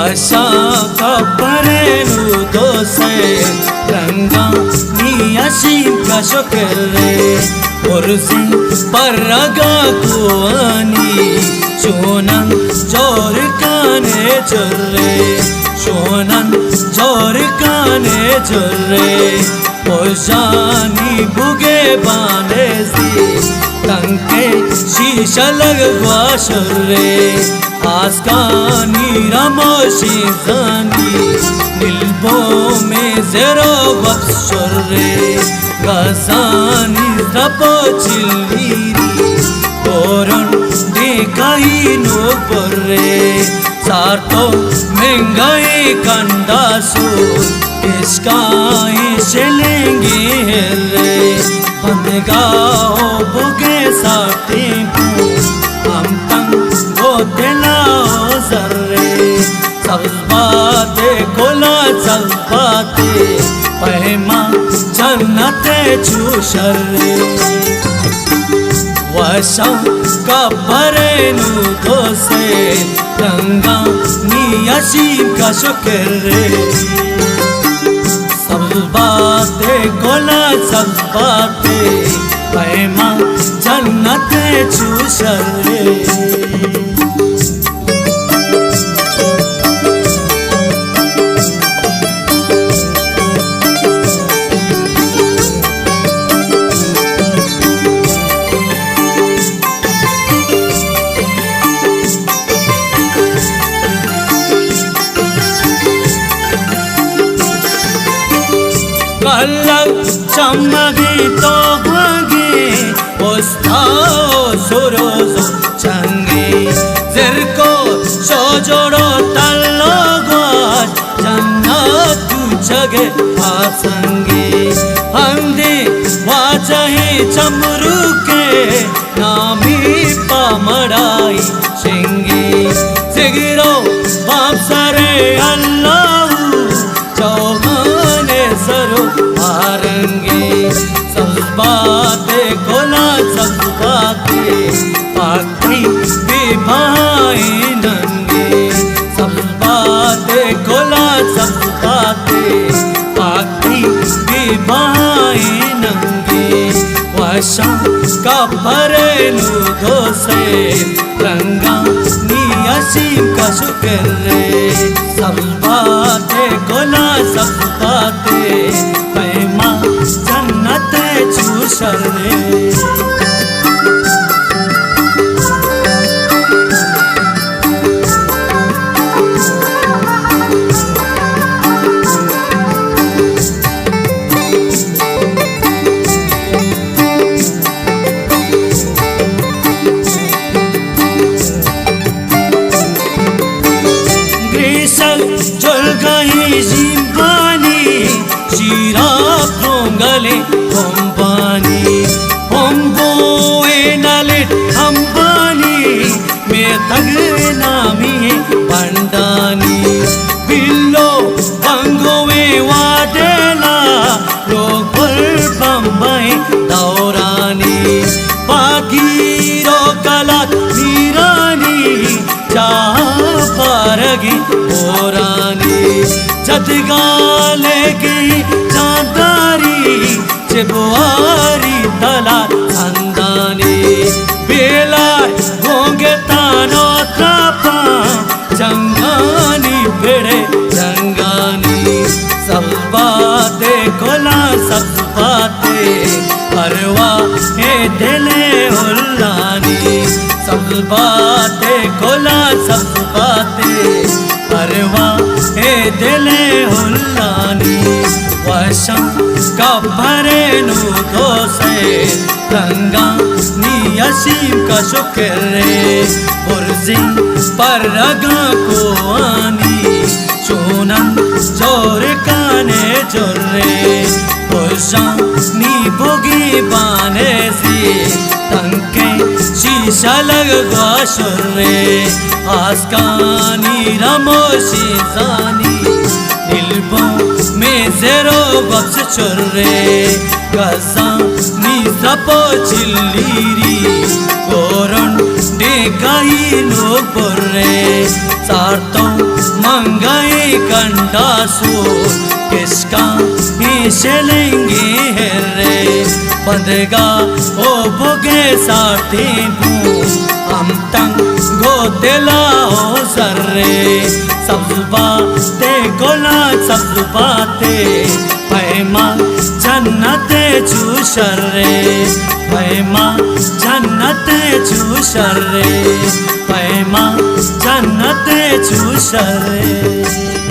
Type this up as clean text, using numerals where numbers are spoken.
Wasaka parenu dose ranga ni ashim ka shukre urzi paraga kuani shonan jor kane churre shonan jor kane churre poshani buge bane si tanke shisha lagwa shurre आसकानी रमोशी जानी नीलबो में ज़रा बख्शरे कासानी रबो चिल्लीरी कोरन देखाई no परे सार्तो महंगाई कंडासो किसकाई चलेंगे हेरे बंदगाओ बुगे साटे हम तंग दिलाओ जर्रे सब बातें कोला सब बातें पहमा जन्नते चूशरे वशा का परेनु दोसे रंगा नियशीम का शुक्रे सब बातें कोला सब बातें पहमा जन्नते चूशरे कल्लक चमगी तो भागे ओस्ताओ सुरोजो चंगे ज़िरको शोजोरो तल्लो ग्वाज जन्नत तू जगे आसंगे हमदे वाजहे चमरू के नामी पामड़ाई शेंगे सिगिरो बाप सरे अल्लाह चौहाने सरो आरंगे सब बातें कोला सब बातें पाकी बेभाई नंगे सब बातें कोला सब बातें पाकी बेभाई नंगे वशा का परेनु दोसे रंगा नियशीम का शुक्रे सब बातें कोला सब बातें पैमा जन्नते चूशरे Hombani, hombo enalit hambani, me thagre nami pandani. Billo bango e wadela, lokal bambai daurani. Bagiro kalat nirani, jah paragi orani. Jadgale ki chandari. बुआरी तला अंदानी बेला होंगे तानो तापा जंगानी बेड़े जंगानी सब बातें कोला सब बातें परवा हे दिले उल्लानी सब बातें कोला सब बातें परवा हे दिले उल्लानी वशा का परेनु दोसे रंगा नियशीम का शुक्रे बुर्जी परगा को आनी शोनन जोर काने जोरे पोशा नी भोगी बाने सी तंके शीशा लगवा शुर्रे आसकानी रमोशी जानी नीलबो में ज़रो बख्श चुर्रे कासानी सपो चिल्लीरी कोरन देखाई नो पुर्रे सार्तो मंगा कंडासू किसका इसे लेंगे रे बंदेगा ओ भोगे साथी हम तंग गोते लाओ सर्रे सब्ज बाते गोला सब्ज बाते पैमा जन्नते चूशर्रे पैमा जन्नते चूशर्रे पैमा जन्नते चूशर्रे।